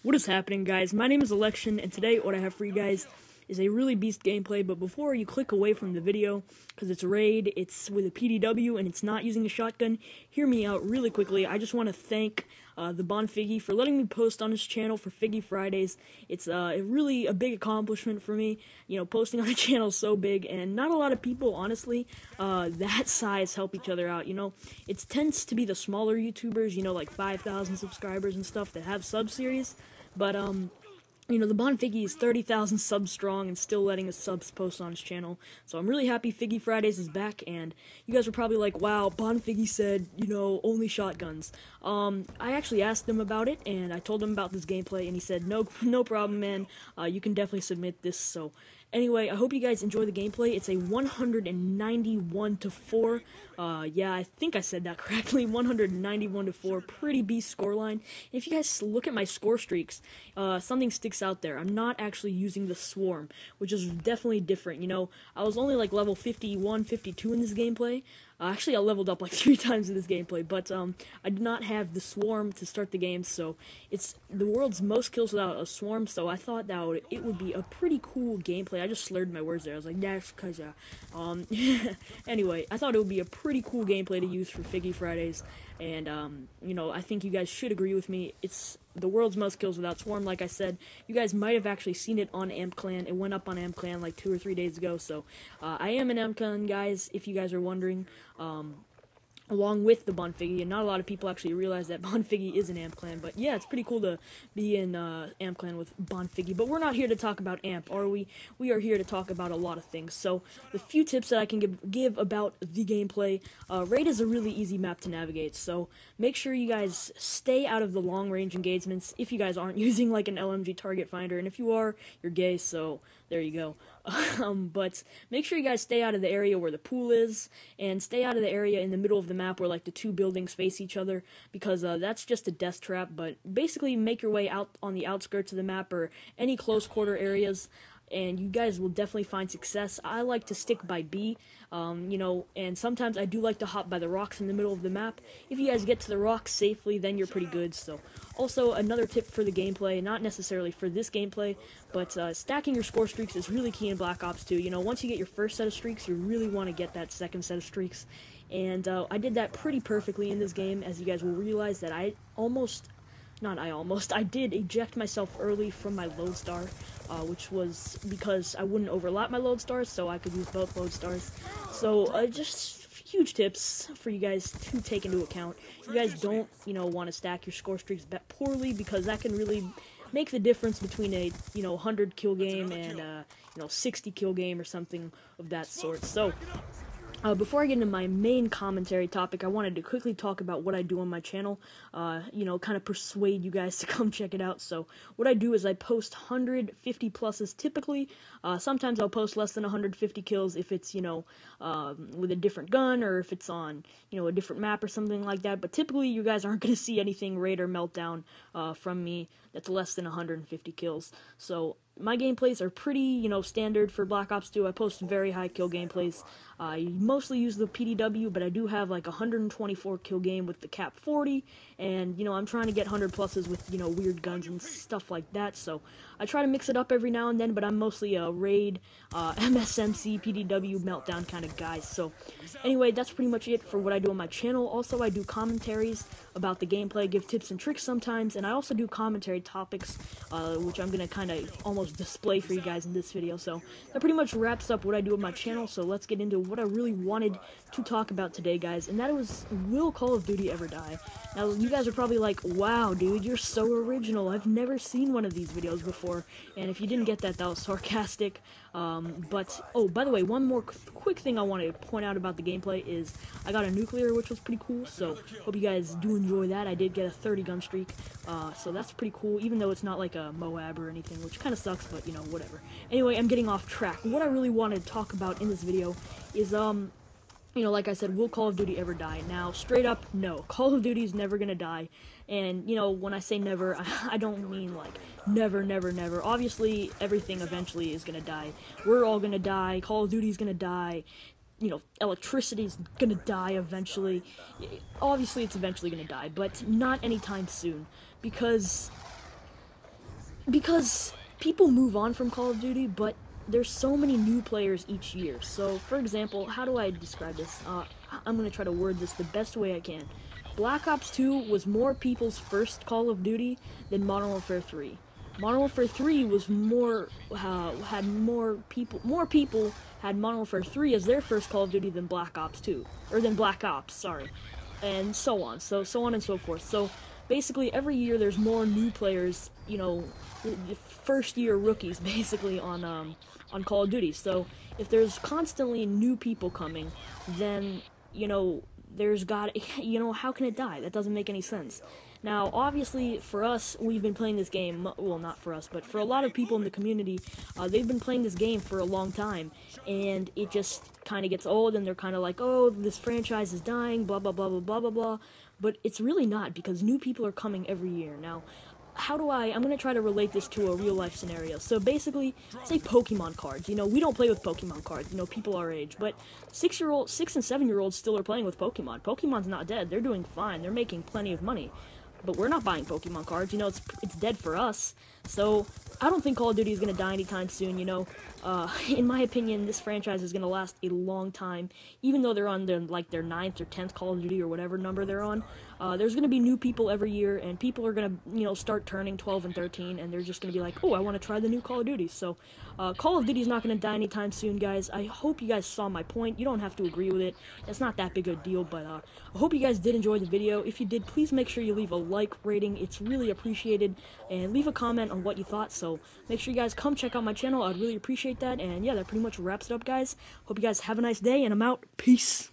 What is happening, guys? My name is Election, and today what I have for you guys is a really beast gameplay. But before you click away from the video, because it's a raid, it's with a PDW, and it's not using a shotgun, hear me out really quickly. I just want to thank the Bonfiggy for letting me post on his channel for Figgy Fridays. It's really a big accomplishment for me. You know, posting on a channel is so big, and not a lot of people, honestly, that size help each other out. You know, it tends to be the smaller YouTubers, you know, like 5,000 subscribers and stuff that have sub-series. But, you know, the Bonfiggy is 30,000 subs strong and still letting his subs post on his channel. So I'm really happy Figgy Fridays is back, and you guys were probably like, wow, Bonfiggy said, you know, only shotguns. I actually asked him about it, and I told him about this gameplay, and he said, no problem, man, you can definitely submit this. So anyway, I hope you guys enjoy the gameplay. It's a 191-4. Yeah, I think I said that correctly. 191-4. Pretty beast scoreline. If you guys look at my score streaks, something sticks out there. I'm not actually using the swarm, which is definitely different. You know, I was only like level 51, 52 in this gameplay. Actually, I leveled up like 3 times in this gameplay, but I did not have the swarm to start the game, so it's the world's most kills without a swarm, so I thought that it would be a pretty cool gameplay. I just slurred my words there. I was like, that's cause, anyway, I thought it would be a pretty cool gameplay to use for Figgy Fridays, and, you know, I think you guys should agree with me. It's the world's most kills without swarm, like I said. You guys might have actually seen it on AmpClan. It went up on AmpClan like 2 or 3 days ago, so I am an AmpClan, guys, if you guys are wondering. Along with the Bonfiggy, and not a lot of people actually realize that Bonfiggy is an AmpClan, but yeah, it's pretty cool to be in AmpClan with Bonfiggy. But we're not here to talk about Amp, are we? We are here to talk about a lot of things. So, the few tips that I can give about the gameplay, Raid is a really easy map to navigate, so make sure you guys stay out of the long-range engagements if you guys aren't using like an LMG target finder, and if you are, you're gay, so there you go. But make sure you guys stay out of the area where the pool is, and stay out of the area in the middle of the map where like the 2 buildings face each other, because that's just a death trap. But basically make your way out on the outskirts of the map or any close quarter areas, and you guys will definitely find success. I like to stick by B, you know, and sometimes I do like to hop by the rocks in the middle of the map. If you guys get to the rocks safely, then you're pretty good. So, also another tip for the gameplay, not necessarily for this gameplay, but stacking your score streaks is really key in Black Ops 2. You know, once you get your first set of streaks, you really want to get that second set of streaks, and I did that pretty perfectly in this game, as you guys will realize that I did eject myself early from my Lodestar, which was because I wouldn't overlap my Lodestars, so I could use both Lodestars. So, just huge tips for you guys to take into account. You guys don't, you know, want to stack your score streaks poorly, because that can really make the difference between a, you know, 100 kill game and, you know, 60 kill game or something of that sort. So, before I get into my main commentary topic, I wanted to quickly talk about what I do on my channel, you know, kind of persuade you guys to come check it out. So, what I do is I post 150 pluses typically. Sometimes I'll post less than 150 kills if it's, you know, with a different gun, or if it's on, you know, a different map or something like that. But typically, you guys aren't going to see anything Raid or Meltdown from me that's less than 150 kills. So, my gameplays are pretty, you know, standard for Black Ops 2. I post very high kill gameplays. I mostly use the PDW, but I do have like a 124 kill game with the Cap 40, and, you know, I'm trying to get 100 pluses with, you know, weird guns and stuff like that, so I try to mix it up every now and then, but I'm mostly a Raid, MSMC, PDW, Meltdown kind of guy. So anyway, that's pretty much it for what I do on my channel. Also, I do commentaries about the gameplay, give tips and tricks sometimes, and I also do commentary topics, which I'm going to kind of almost display for you guys in this video. So that pretty much wraps up what I do on my channel, so let's get into what I really wanted to talk about today, guys, and that was, will Call of Duty ever die? Now, you guys are probably like, wow, dude, you're so original. I've never seen one of these videos before, and if you didn't get that, that was sarcastic. But, oh, by the way, one more quick thing I want to point out about the gameplay is I got a nuclear, which was pretty cool, so hope you guys do enjoy that. I did get a 30 gun streak, so that's pretty cool, even though it's not like a Moab or anything, which kind of sucks, but, you know, whatever. Anyway, I'm getting off track. What I really wanted to talk about in this video is, you know, like I said, will Call of Duty ever die? Now, straight up, no. Call of Duty is never gonna die. And, you know, when I say never, I don't mean, like, never, never, never. Obviously, everything eventually is gonna die. We're all gonna die. Call of Duty's gonna die. You know, electricity's gonna die eventually. Obviously, it's eventually gonna die, but not anytime soon. Because because people move on from Call of Duty, but there's so many new players each year. So, for example, how do I describe this? I'm going to try to word this the best way I can. Black Ops 2 was more people's first Call of Duty than Modern Warfare 3. Modern Warfare 3 was had more people had Modern Warfare 3 as their first Call of Duty than Black Ops 2, or than Black Ops, sorry, and so on, so on and so forth. So basically, every year there's more new players, you know, the first year rookies basically on Call of Duty. So if there's constantly new people coming, then there's got how can it die? That doesn't make any sense. Now, obviously, for us, we've been playing this game, well, not for us, but for a lot of people in the community, they've been playing this game for a long time, and it just kind of gets old, and they're kind of like, oh, this franchise is dying, blah, blah, blah, blah, blah, blah, blah, but it's really not, because new people are coming every year. Now, I'm going to try to relate this to a real-life scenario. So basically, say Pokemon cards. We don't play with Pokemon cards, people our age, but 6 and 7-year-olds still are playing with Pokemon. Pokemon's not dead. They're doing fine. They're making plenty of money. But we're not buying Pokemon cards, it's dead for us. So, I don't think Call of Duty is going to die anytime soon, in my opinion, this franchise is going to last a long time, even though they're on their 9th or 10th Call of Duty or whatever number they're on. There's going to be new people every year, and people are going to, start turning 12 and 13, and they're just going to be like, oh, I want to try the new Call of Duty. So, Call of Duty is not going to die anytime soon, guys. I hope you guys saw my point. You don't have to agree with it. It's not that big of a deal, but I hope you guys did enjoy the video. If you did, please make sure you leave a like rating. It's really appreciated, and leave a comment on what you thought. So, make sure you guys come check out my channel. I'd really appreciate that, and yeah, that pretty much wraps it up, guys. Hope you guys have a nice day, and I'm out. Peace.